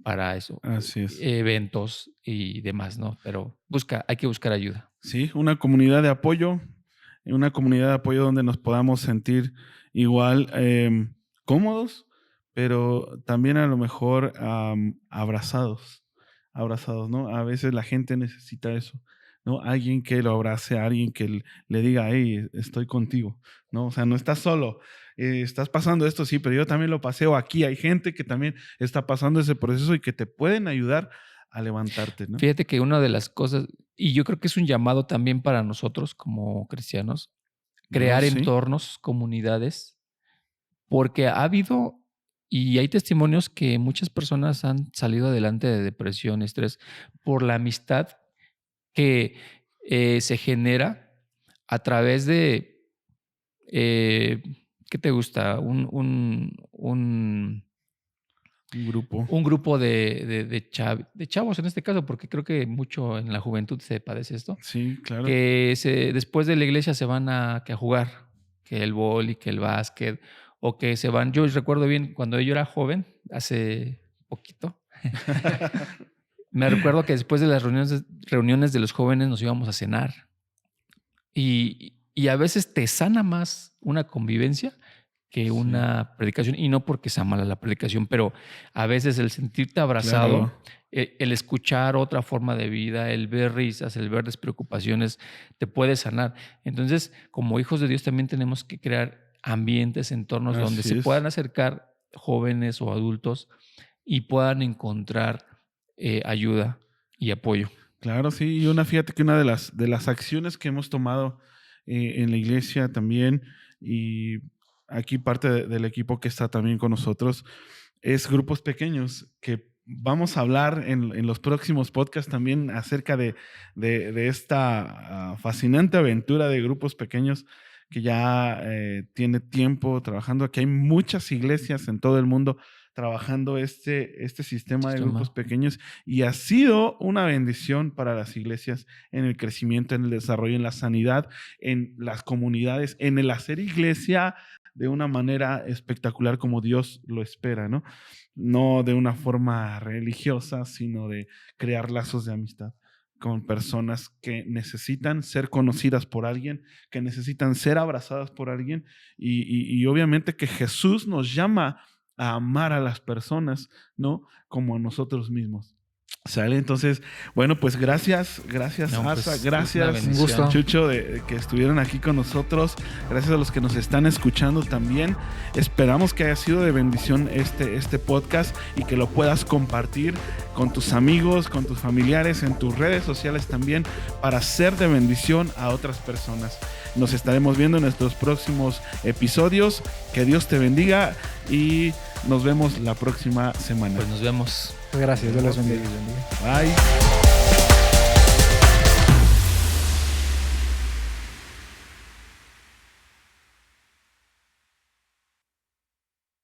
para eso, Así es. eventos y demás, ¿no? Pero hay que buscar ayuda. Sí, una comunidad de apoyo, donde nos podamos sentir igual cómodos, pero también a lo mejor abrazados, ¿no? A veces la gente necesita eso, ¿no? Alguien que lo abrace, alguien que le diga, hey, estoy contigo, ¿no? O sea, no estás solo, estás pasando esto, sí, pero yo también lo pasé, o aquí hay gente que también está pasando ese proceso y que te pueden ayudar a levantarte, ¿no? Fíjate que una de las cosas, y yo creo que es un llamado también para nosotros como cristianos, No, crear sí, entornos, comunidades, porque ha habido y hay testimonios que muchas personas han salido adelante de depresión, estrés, por la amistad que se genera a través de, eh, ¿qué te gusta? un grupo. Un grupo de chavos en este caso, porque creo que mucho en la juventud se padece esto, Sí, claro. que después de la iglesia se van a jugar, que el vóley, que el básquet, o que se van. Yo recuerdo bien cuando yo era joven, hace poquito, me recuerdo que después de las reuniones de los jóvenes nos íbamos a cenar. Y a veces te sana más una convivencia que Sí, una predicación. Y no porque sea mala la predicación, pero a veces el sentirte abrazado, claro. el escuchar otra forma de vida, el ver risas, el ver despreocupaciones, te puede sanar. Entonces, como hijos de Dios también tenemos que crear ambientes, entornos donde Así se es. puedan acercar jóvenes o adultos y puedan encontrar ayuda y apoyo. Claro, sí. Fíjate que una de las acciones que hemos tomado en la iglesia también, y aquí parte del equipo que está también con nosotros, es grupos pequeños, que vamos a hablar en los próximos podcasts también acerca de esta fascinante aventura de grupos pequeños que ya tiene tiempo trabajando. Aquí hay muchas iglesias en todo el mundo trabajando este sistema de grupos pequeños y ha sido una bendición para las iglesias en el crecimiento, en el desarrollo, en la sanidad, en las comunidades, en el hacer iglesia de una manera espectacular como Dios lo espera, ¿no? No de una forma religiosa, sino de crear lazos de amistad con personas que necesitan ser conocidas por alguien, que necesitan ser abrazadas por alguien y obviamente que Jesús nos llama a amar a las personas, ¿no? Como a nosotros mismos. ¿Sale? Entonces, bueno, pues gracias No, Asa, pues, gracias un gusto. Chucho de que estuvieron aquí con nosotros, gracias a los que nos están escuchando también. Esperamos que haya sido de bendición este podcast y que lo puedas compartir con tus amigos, con tus familiares, en tus redes sociales también, para ser de bendición a otras personas. Nos estaremos viendo en nuestros próximos episodios. Que Dios te bendiga y nos vemos la próxima semana. Pues nos vemos. Gracias, Dios les bendiga. Bye.